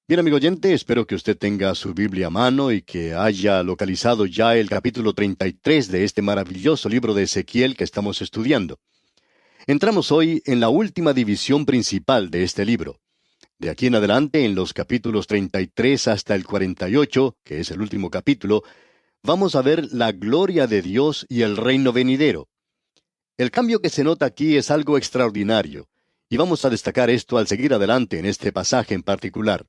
Bien, amigo oyente, espero que usted tenga su Biblia a mano y que haya localizado ya el capítulo 33 de este maravilloso libro de Ezequiel que estamos estudiando. Entramos hoy en la última división principal de este libro. De aquí en adelante, en los capítulos 33 hasta el 48, que es el último capítulo, vamos a ver la gloria de Dios y el reino venidero. El cambio que se nota aquí es algo extraordinario, y vamos a destacar esto al seguir adelante en este pasaje en particular.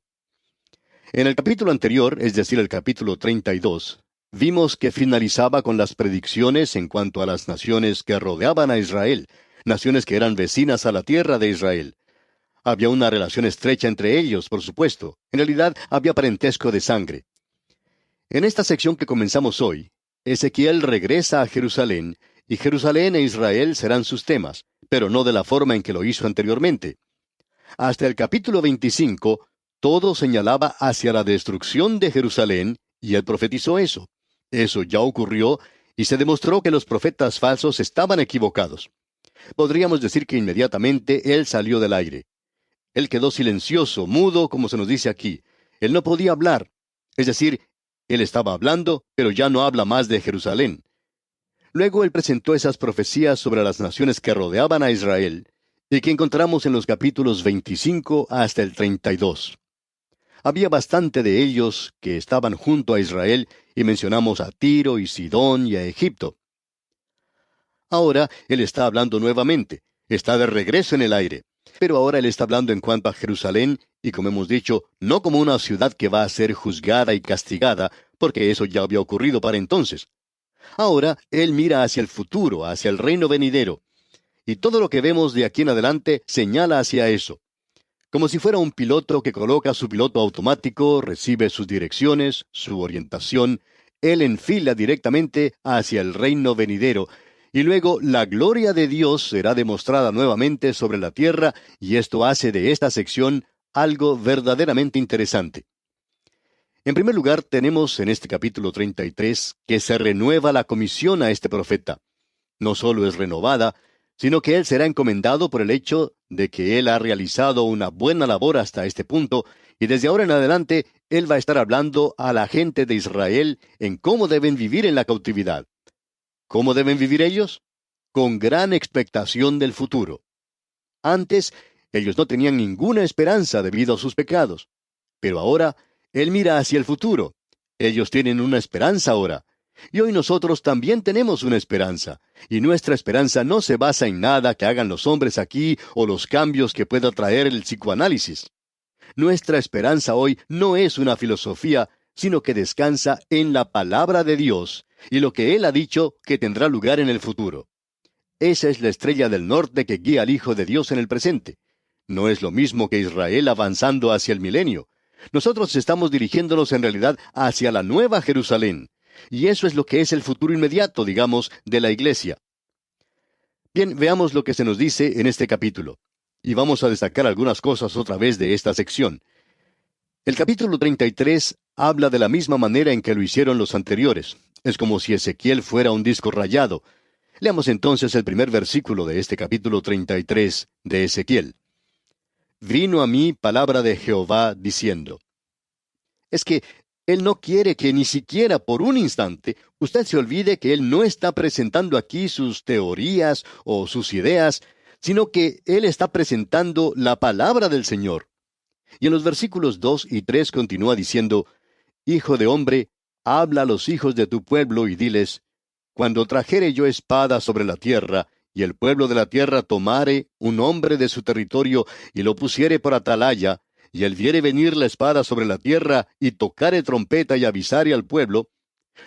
En el capítulo anterior, es decir, el capítulo 32, vimos que finalizaba con las predicciones en cuanto a las naciones que rodeaban a Israel, naciones que eran vecinas a la tierra de Israel. Había una relación estrecha entre ellos, por supuesto. En realidad, había parentesco de sangre. En esta sección que comenzamos hoy, Ezequiel regresa a Jerusalén, y Jerusalén e Israel serán sus temas, pero no de la forma en que lo hizo anteriormente. Hasta el capítulo 25, todo señalaba hacia la destrucción de Jerusalén, y él profetizó eso. Eso ya ocurrió, y se demostró que los profetas falsos estaban equivocados. Podríamos decir que inmediatamente él salió del aire. Él quedó silencioso, mudo, como se nos dice aquí. Él no podía hablar. Es decir, él estaba hablando, pero ya no habla más de Jerusalén. Luego él presentó esas profecías sobre las naciones que rodeaban a Israel, y que encontramos en los capítulos 25 hasta el 32. Había bastante de ellos que estaban junto a Israel, y mencionamos a Tiro y Sidón y a Egipto. Ahora él está hablando nuevamente, está de regreso en el aire, pero ahora él está hablando en cuanto a Jerusalén, y como hemos dicho, no como una ciudad que va a ser juzgada y castigada, porque eso ya había ocurrido para entonces. Ahora él mira hacia el futuro, hacia el reino venidero, y todo lo que vemos de aquí en adelante señala hacia eso. Como si fuera un piloto que coloca su piloto automático, recibe sus direcciones, su orientación, él enfila directamente hacia el reino venidero, y luego la gloria de Dios será demostrada nuevamente sobre la tierra, y esto hace de esta sección algo verdaderamente interesante. En primer lugar, tenemos en este capítulo 33 que se renueva la comisión a este profeta. No solo es renovada, sino que él será encomendado por el hecho de que él ha realizado una buena labor hasta este punto, y desde ahora en adelante él va a estar hablando a la gente de Israel en cómo deben vivir en la cautividad. ¿Cómo deben vivir ellos? Con gran expectación del futuro. Antes, ellos no tenían ninguna esperanza debido a sus pecados. Pero ahora, él mira hacia el futuro. Ellos tienen una esperanza ahora. Y hoy nosotros también tenemos una esperanza. Y nuestra esperanza no se basa en nada que hagan los hombres aquí o los cambios que pueda traer el psicoanálisis. Nuestra esperanza hoy no es una filosofía, sino que descansa en la palabra de Dios y lo que Él ha dicho que tendrá lugar en el futuro. Esa es la estrella del norte que guía al Hijo de Dios en el presente. No es lo mismo que Israel avanzando hacia el milenio. Nosotros estamos dirigiéndonos en realidad hacia la nueva Jerusalén. Y eso es lo que es el futuro inmediato, digamos, de la iglesia. Bien, veamos lo que se nos dice en este capítulo. Y vamos a destacar algunas cosas otra vez de esta sección. El capítulo 33 habla de la misma manera en que lo hicieron los anteriores. Es como si Ezequiel fuera un disco rayado. Leamos entonces el primer versículo de este capítulo 33 de Ezequiel. Vino a mí palabra de Jehová diciendo. Es que Él no quiere que ni siquiera por un instante usted se olvide que Él no está presentando aquí sus teorías o sus ideas, sino que Él está presentando la palabra del Señor. Y en los versículos 2 y 3 continúa diciendo, Hijo de hombre, habla a los hijos de tu pueblo y diles, cuando trajere yo espada sobre la tierra, y el pueblo de la tierra tomare un hombre de su territorio y lo pusiere por atalaya, y él viere venir la espada sobre la tierra y tocare trompeta y avisare al pueblo,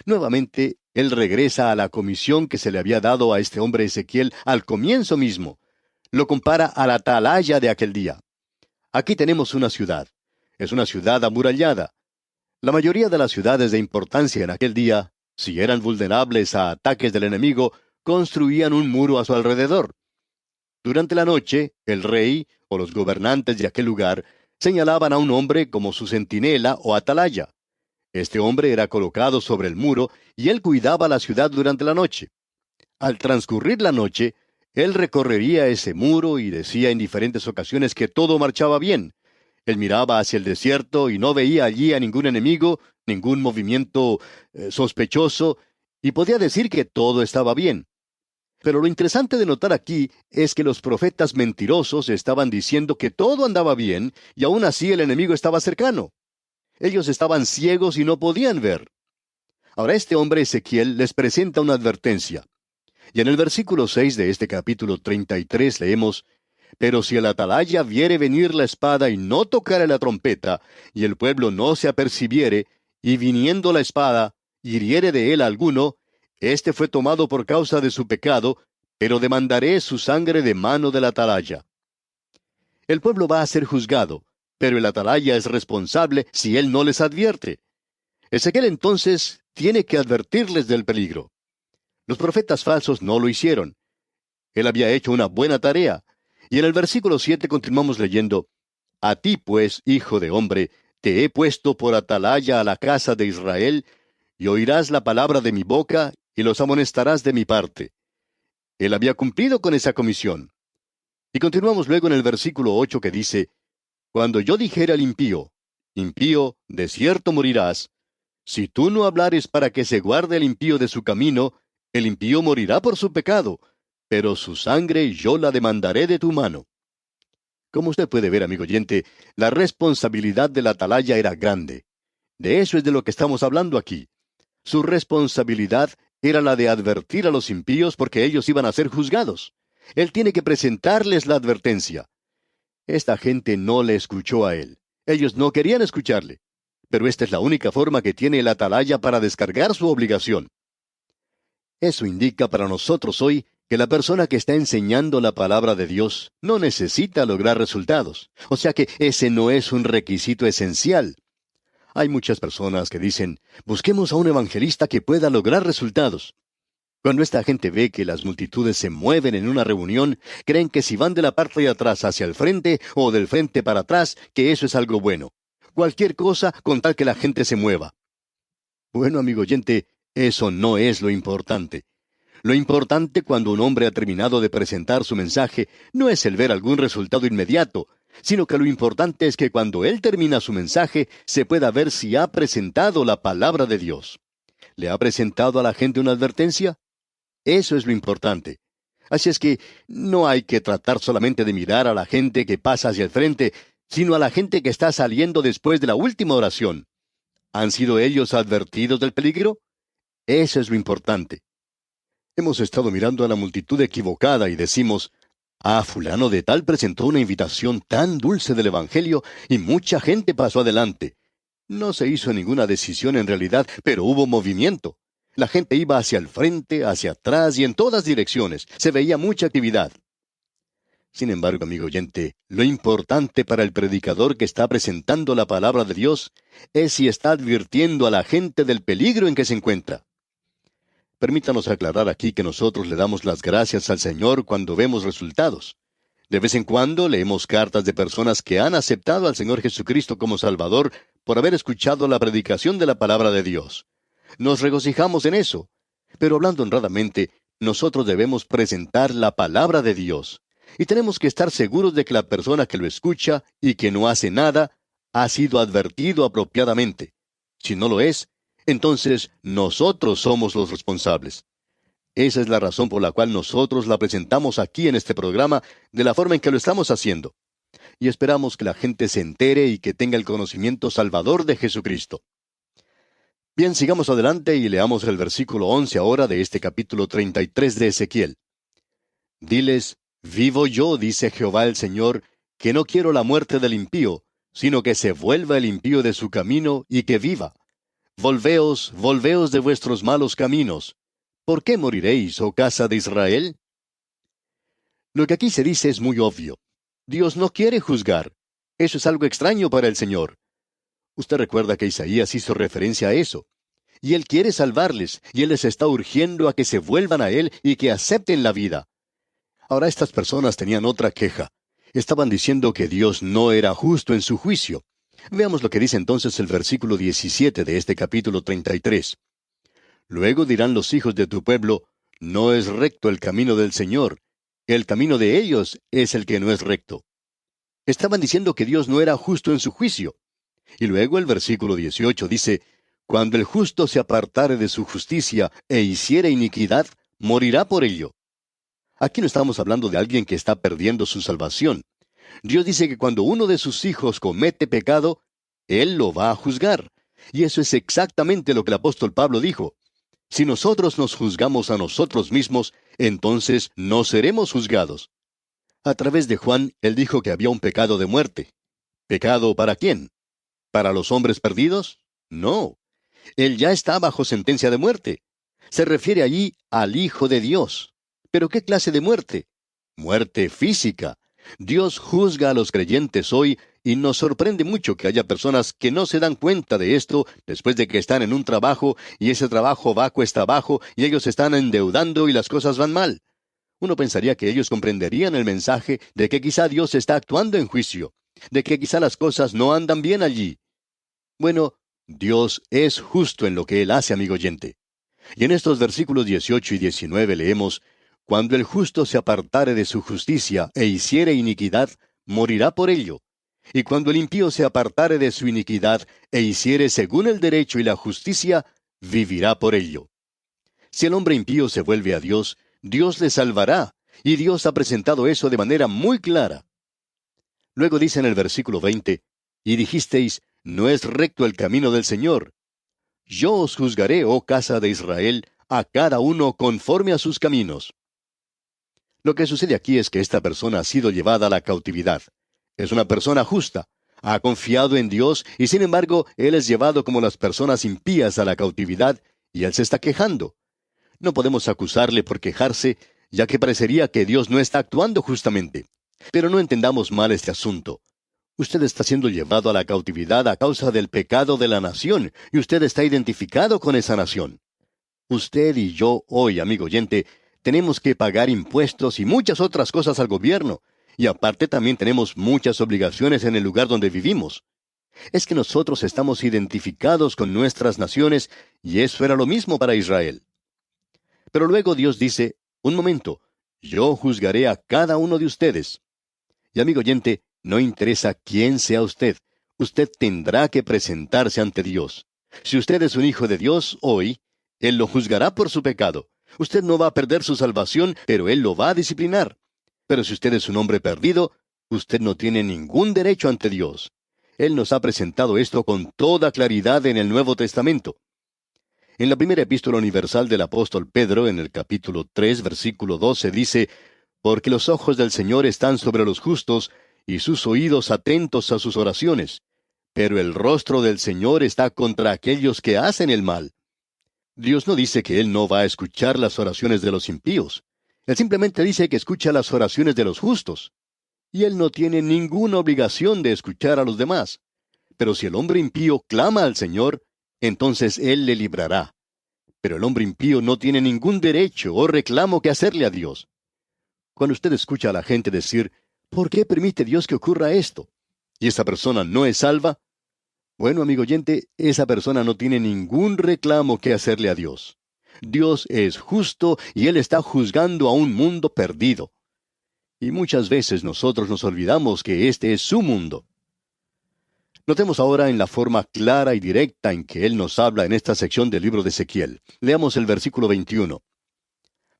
nuevamente él regresa a la comisión que se le había dado a este hombre Ezequiel al comienzo mismo. Lo compara a la atalaya de aquel día. Aquí tenemos una ciudad. Es una ciudad amurallada. La mayoría de las ciudades de importancia en aquel día, si eran vulnerables a ataques del enemigo, construían un muro a su alrededor. Durante la noche, el rey o los gobernantes de aquel lugar señalaban a un hombre como su centinela o atalaya. Este hombre era colocado sobre el muro y él cuidaba la ciudad durante la noche. Al transcurrir la noche, él recorrería ese muro y decía en diferentes ocasiones que todo marchaba bien. Él miraba hacia el desierto y no veía allí a ningún enemigo, ningún movimiento sospechoso, y podía decir que todo estaba bien. Pero lo interesante de notar aquí es que los profetas mentirosos estaban diciendo que todo andaba bien, y aún así el enemigo estaba cercano. Ellos estaban ciegos y no podían ver. Ahora este hombre Ezequiel les presenta una advertencia. Y en el versículo 6 de este capítulo 33 leemos: Pero si el atalaya viere venir la espada y no tocare la trompeta, y el pueblo no se apercibiere, y viniendo la espada, hiriere de él a alguno, éste fue tomado por causa de su pecado, pero demandaré su sangre de mano del atalaya. El pueblo va a ser juzgado, pero el atalaya es responsable si él no les advierte. Ezequiel entonces tiene que advertirles del peligro. Los profetas falsos no lo hicieron. Él había hecho una buena tarea. Y en el versículo 7 continuamos leyendo: A ti, pues, hijo de hombre, te he puesto por atalaya a la casa de Israel, y oirás la palabra de mi boca, y los amonestarás de mi parte. Él había cumplido con esa comisión. Y continuamos luego en el versículo 8 que dice: Cuando yo dijere al impío, impío, de cierto morirás, si tú no hablares para que se guarde el impío de su camino, el impío morirá por su pecado, pero su sangre yo la demandaré de tu mano. Como usted puede ver, amigo oyente, la responsabilidad del atalaya era grande. De eso es de lo que estamos hablando aquí. Su responsabilidad era la de advertir a los impíos porque ellos iban a ser juzgados. Él tiene que presentarles la advertencia. Esta gente no le escuchó a él. Ellos no querían escucharle. Pero esta es la única forma que tiene el atalaya para descargar su obligación. Eso indica para nosotros hoy que la persona que está enseñando la palabra de Dios no necesita lograr resultados. O sea que ese no es un requisito esencial. Hay muchas personas que dicen: busquemos a un evangelista que pueda lograr resultados. Cuando esta gente ve que las multitudes se mueven en una reunión, creen que si van de la parte de atrás hacia el frente o del frente para atrás, que eso es algo bueno. Cualquier cosa con tal que la gente se mueva. Bueno, amigo oyente, eso no es lo importante. Lo importante cuando un hombre ha terminado de presentar su mensaje no es el ver algún resultado inmediato, sino que lo importante es que cuando él termina su mensaje se pueda ver si ha presentado la palabra de Dios. ¿Le ha presentado a la gente una advertencia? Eso es lo importante. Así es que no hay que tratar solamente de mirar a la gente que pasa hacia el frente, sino a la gente que está saliendo después de la última oración. ¿Han sido ellos advertidos del peligro? Eso es lo importante. Hemos estado mirando a la multitud equivocada y decimos: fulano de tal presentó una invitación tan dulce del Evangelio y mucha gente pasó adelante. No se hizo ninguna decisión en realidad, pero hubo movimiento. La gente iba hacia el frente, hacia atrás y en todas direcciones. Se veía mucha actividad. Sin embargo, amigo oyente, lo importante para el predicador que está presentando la palabra de Dios es si está advirtiendo a la gente del peligro en que se encuentra. Permítanos aclarar aquí que nosotros le damos las gracias al Señor cuando vemos resultados. De vez en cuando leemos cartas de personas que han aceptado al Señor Jesucristo como Salvador por haber escuchado la predicación de la palabra de Dios. Nos regocijamos en eso. Pero hablando honradamente, nosotros debemos presentar la palabra de Dios. Y tenemos que estar seguros de que la persona que lo escucha y que no hace nada ha sido advertido apropiadamente. Si no lo es, entonces nosotros somos los responsables. Esa es la razón por la cual nosotros la presentamos aquí en este programa de la forma en que lo estamos haciendo. Y esperamos que la gente se entere y que tenga el conocimiento salvador de Jesucristo. Bien, sigamos adelante y leamos el versículo 11 ahora de este capítulo 33 de Ezequiel. Diles: Vivo yo, dice Jehová el Señor, que no quiero la muerte del impío, sino que se vuelva el impío de su camino y que viva. Volveos, volveos de vuestros malos caminos. ¿Por qué moriréis, oh casa de Israel? Lo que aquí se dice es muy obvio. Dios no quiere juzgar. Eso es algo extraño para el Señor. Usted recuerda que Isaías hizo referencia a eso. Y Él quiere salvarles, y Él les está urgiendo a que se vuelvan a Él y que acepten la vida. Ahora estas personas tenían otra queja. Estaban diciendo que Dios no era justo en su juicio. Veamos lo que dice entonces el versículo 17 de este capítulo 33. Luego dirán los hijos de tu pueblo: No es recto el camino del Señor. El camino de ellos es el que no es recto. Estaban diciendo que Dios no era justo en su juicio. Y luego el versículo 18 dice, cuando el justo se apartare de su justicia e hiciere iniquidad, morirá por ello. Aquí no estamos hablando de alguien que está perdiendo su salvación. Dios dice que cuando uno de sus hijos comete pecado, Él lo va a juzgar. Y eso es exactamente lo que el apóstol Pablo dijo. Si nosotros nos juzgamos a nosotros mismos, entonces no seremos juzgados. A través de Juan, él dijo que había un pecado de muerte. ¿Pecado para quién? ¿Para los hombres perdidos? No. Él ya está bajo sentencia de muerte. Se refiere allí al Hijo de Dios. ¿Pero qué clase de muerte? Muerte física. Dios juzga a los creyentes hoy y nos sorprende mucho que haya personas que no se dan cuenta de esto después de que están en un trabajo y ese trabajo va cuesta abajo y ellos se están endeudando y las cosas van mal. Uno pensaría que ellos comprenderían el mensaje de que quizá Dios está actuando en juicio, de que quizá las cosas no andan bien allí. Bueno, Dios es justo en lo que Él hace, amigo oyente. Y en estos versículos 18 y 19 leemos, cuando el justo se apartare de su justicia e hiciere iniquidad, morirá por ello. Y cuando el impío se apartare de su iniquidad e hiciere según el derecho y la justicia, vivirá por ello. Si el hombre impío se vuelve a Dios, Dios le salvará, y Dios ha presentado eso de manera muy clara. Luego dice en el versículo 20, y dijisteis, no es recto el camino del Señor. Yo os juzgaré, oh casa de Israel, a cada uno conforme a sus caminos. Lo que sucede aquí es que esta persona ha sido llevada a la cautividad. Es una persona justa. Ha confiado en Dios y sin embargo él es llevado como las personas impías a la cautividad y él se está quejando. No podemos acusarle por quejarse, ya que parecería que Dios no está actuando justamente. Pero no entendamos mal este asunto. Usted está siendo llevado a la cautividad a causa del pecado de la nación, y usted está identificado con esa nación. Usted y yo hoy, amigo oyente, tenemos que pagar impuestos y muchas otras cosas al gobierno, y aparte también tenemos muchas obligaciones en el lugar donde vivimos. Es que nosotros estamos identificados con nuestras naciones, y eso era lo mismo para Israel. Pero luego Dios dice, un momento, yo juzgaré a cada uno de ustedes. Y amigo oyente, no interesa quién sea usted, usted tendrá que presentarse ante Dios. Si usted es un hijo de Dios hoy, Él lo juzgará por su pecado. Usted no va a perder su salvación, pero Él lo va a disciplinar. Pero si usted es un hombre perdido, usted no tiene ningún derecho ante Dios. Él nos ha presentado esto con toda claridad en el Nuevo Testamento. En la primera epístola universal del apóstol Pedro, en el capítulo 3, versículo 12, dice, porque los ojos del Señor están sobre los justos, y sus oídos atentos a sus oraciones. Pero el rostro del Señor está contra aquellos que hacen el mal. Dios no dice que Él no va a escuchar las oraciones de los impíos. Él simplemente dice que escucha las oraciones de los justos. Y Él no tiene ninguna obligación de escuchar a los demás. Pero si el hombre impío clama al Señor, entonces Él le librará. Pero el hombre impío no tiene ningún derecho o reclamo que hacerle a Dios. Cuando usted escucha a la gente decir, ¿por qué permite Dios que ocurra esto? ¿Y esa persona no es salva? Bueno, amigo oyente, esa persona no tiene ningún reclamo que hacerle a Dios. Dios es justo y Él está juzgando a un mundo perdido. Y muchas veces nosotros nos olvidamos que este es su mundo. Notemos ahora en la forma clara y directa en que Él nos habla en esta sección del libro de Ezequiel. Leamos el versículo 21.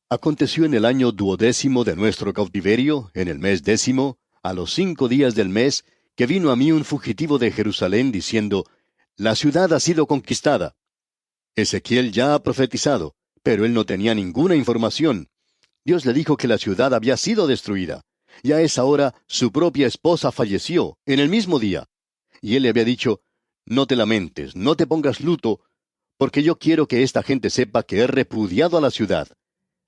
Aconteció en el año 12º de nuestro cautiverio, en el mes 10º, a los 5 días del mes, que vino a mí un fugitivo de Jerusalén diciendo, la ciudad ha sido conquistada. Ezequiel ya ha profetizado, pero él no tenía ninguna información. Dios le dijo que la ciudad había sido destruida. Y a esa hora su propia esposa falleció, en el mismo día. Y él le había dicho, no te lamentes, no te pongas luto, porque yo quiero que esta gente sepa que he repudiado a la ciudad.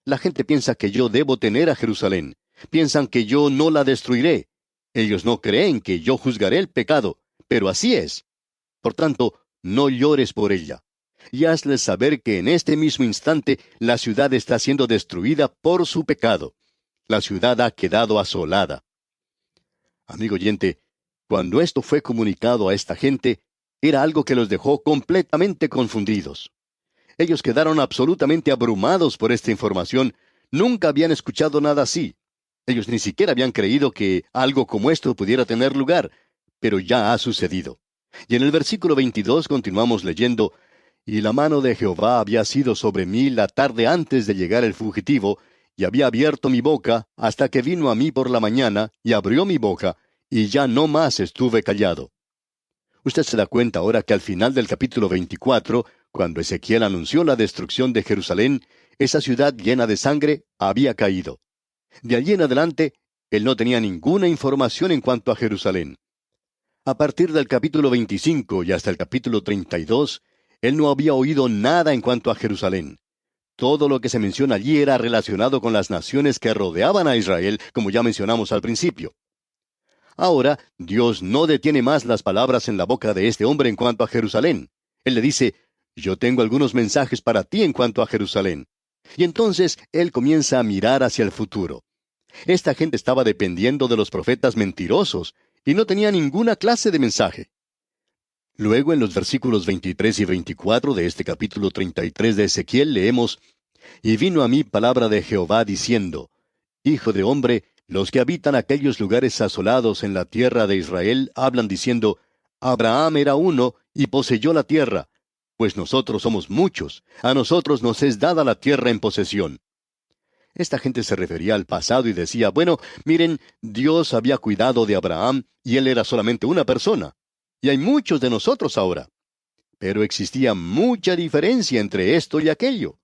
La gente piensa que yo debo tener a Jerusalén. Piensan que yo no la destruiré. Ellos no creen que yo juzgaré el pecado, pero así es. Por tanto, no llores por ella. Y hazles saber que en este mismo instante la ciudad está siendo destruida por su pecado. La ciudad ha quedado asolada. Amigo oyente, cuando esto fue comunicado a esta gente, era algo que los dejó completamente confundidos. Ellos quedaron absolutamente abrumados por esta información. Nunca habían escuchado nada así. Ellos ni siquiera habían creído que algo como esto pudiera tener lugar, pero ya ha sucedido. Y en el versículo 22 continuamos leyendo, y la mano de Jehová había sido sobre mí la tarde antes de llegar el fugitivo, y había abierto mi boca hasta que vino a mí por la mañana, y abrió mi boca, y ya no más estuve callado. Usted se da cuenta ahora que al final del capítulo 24, cuando Ezequiel anunció la destrucción de Jerusalén, esa ciudad llena de sangre había caído. De allí en adelante, él no tenía ninguna información en cuanto a Jerusalén. A partir del capítulo 25 y hasta el capítulo 32, él no había oído nada en cuanto a Jerusalén. Todo lo que se menciona allí era relacionado con las naciones que rodeaban a Israel, como ya mencionamos al principio. Ahora, Dios no detiene más las palabras en la boca de este hombre en cuanto a Jerusalén. Él le dice, yo tengo algunos mensajes para ti en cuanto a Jerusalén. Y entonces él comienza a mirar hacia el futuro. Esta gente estaba dependiendo de los profetas mentirosos y no tenía ninguna clase de mensaje. Luego, en los versículos 23 y 24 de este capítulo 33 de Ezequiel, leemos, y vino a mí palabra de Jehová diciendo, Hijo de hombre, los que habitan aquellos lugares asolados en la tierra de Israel hablan diciendo, Abraham era uno y poseyó la tierra, pues nosotros somos muchos, a nosotros nos es dada la tierra en posesión. Esta gente se refería al pasado y decía, bueno, miren, Dios había cuidado de Abraham y él era solamente una persona. Y hay muchos de nosotros ahora. Pero existía mucha diferencia entre esto y aquello.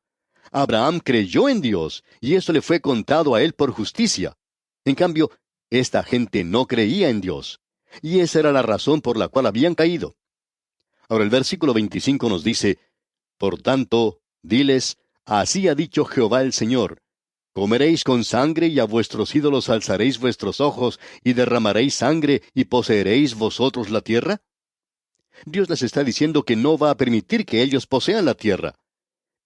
Abraham creyó en Dios y eso le fue contado a él por justicia. En cambio, esta gente no creía en Dios. Y esa era la razón por la cual habían caído. Ahora el versículo 25 nos dice, Por tanto, diles, así ha dicho Jehová el Señor, comeréis con sangre y a vuestros ídolos alzaréis vuestros ojos y derramaréis sangre y poseeréis vosotros la tierra. Dios les está diciendo que no va a permitir que ellos posean la tierra.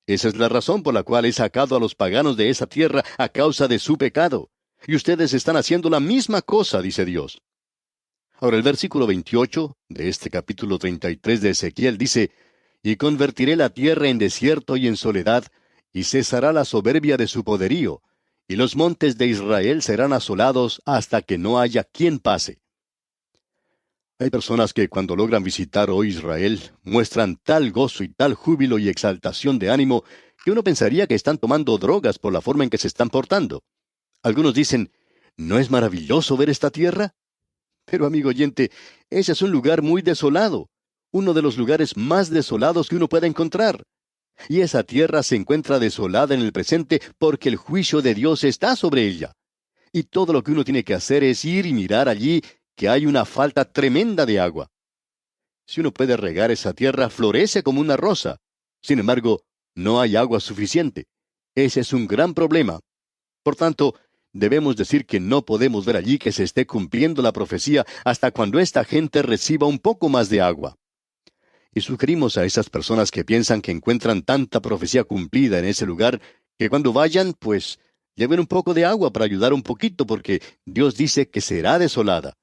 Esa es la razón por la cual he sacado a los paganos de esa tierra a causa de su pecado. Y ustedes están haciendo la misma cosa, dice Dios. Ahora el versículo 28 de este capítulo 33 de Ezequiel dice, Y convertiré la tierra en desierto y en soledad, y cesará la soberbia de su poderío, y los montes de Israel serán asolados hasta que no haya quien pase. Hay personas que cuando logran visitar hoy Israel muestran tal gozo y tal júbilo y exaltación de ánimo que uno pensaría que están tomando drogas por la forma en que se están portando. Algunos dicen, ¿no es maravilloso ver esta tierra? Pero amigo oyente, ese es un lugar muy desolado, uno de los lugares más desolados que uno pueda encontrar. Y esa tierra se encuentra desolada en el presente porque el juicio de Dios está sobre ella. Y todo lo que uno tiene que hacer es ir y mirar allí que hay una falta tremenda de agua. Si uno puede regar esa tierra, florece como una rosa. Sin embargo, no hay agua suficiente. Ese es un gran problema. Por tanto, debemos decir que no podemos ver allí que se esté cumpliendo la profecía hasta cuando esta gente reciba un poco más de agua. Y sugerimos a esas personas que piensan que encuentran tanta profecía cumplida en ese lugar, que cuando vayan, pues, lleven un poco de agua para ayudar un poquito, porque Dios dice que será desolada.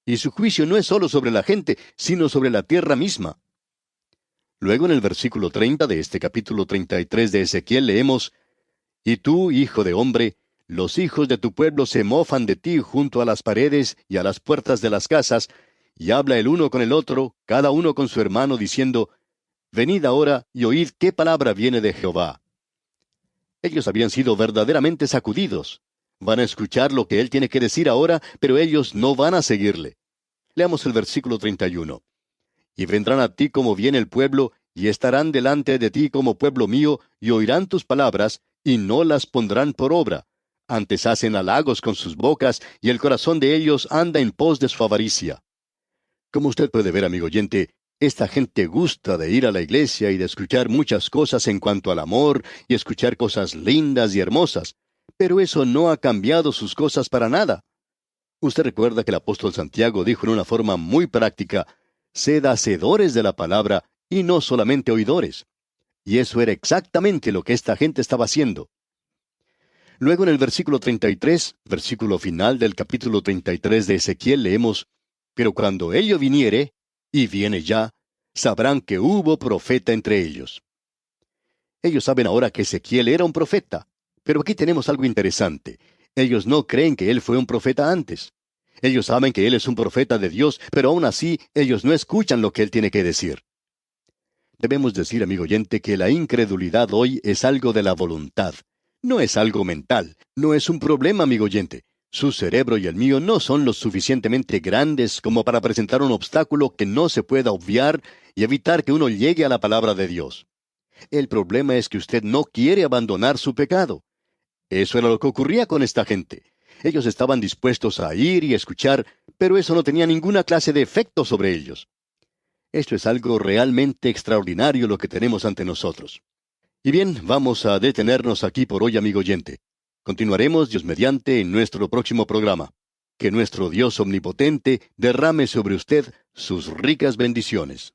Y su juicio no es solo sobre la gente, sino sobre la tierra misma. Luego en el versículo 30 de este capítulo 33 de Ezequiel leemos, Y tú, hijo de hombre, los hijos de tu pueblo se mofan de ti junto a las paredes y a las puertas de las casas, y habla el uno con el otro, cada uno con su hermano, diciendo, Venid ahora y oíd qué palabra viene de Jehová. Ellos habían sido verdaderamente sacudidos. Van a escuchar lo que él tiene que decir ahora, pero ellos no van a seguirle. Leamos el versículo 31. Y vendrán a ti como viene el pueblo, y estarán delante de ti como pueblo mío, y oirán tus palabras, y no las pondrán por obra. Antes hacen halagos con sus bocas, y el corazón de ellos anda en pos de su avaricia. Como usted puede ver, amigo oyente, esta gente gusta de ir a la iglesia y de escuchar muchas cosas en cuanto al amor, y escuchar cosas lindas y hermosas, pero eso no ha cambiado sus cosas para nada. Usted recuerda que el apóstol Santiago dijo en una forma muy práctica, sed hacedores de la palabra y no solamente oidores. Y eso era exactamente lo que esta gente estaba haciendo. Luego en el versículo 33, versículo final del capítulo 33 de Ezequiel, leemos, Pero cuando ello viniere, y viene ya, sabrán que hubo profeta entre ellos. Ellos saben ahora que Ezequiel era un profeta. Pero aquí tenemos algo interesante. Ellos no creen que Él fue un profeta antes. Ellos saben que Él es un profeta de Dios, pero aún así ellos no escuchan lo que Él tiene que decir. Debemos decir, amigo oyente, que la incredulidad hoy es algo de la voluntad. No es algo mental, no es un problema, amigo oyente. Su cerebro y el mío no son lo suficientemente grandes como para presentar un obstáculo que no se pueda obviar y evitar que uno llegue a la palabra de Dios. El problema es que usted no quiere abandonar su pecado. Eso era lo que ocurría con esta gente. Ellos estaban dispuestos a ir y escuchar, pero eso no tenía ninguna clase de efecto sobre ellos. Esto es algo realmente extraordinario lo que tenemos ante nosotros. Y bien, vamos a detenernos aquí por hoy, amigo oyente. Continuaremos, Dios mediante, en nuestro próximo programa. Que nuestro Dios omnipotente derrame sobre usted sus ricas bendiciones.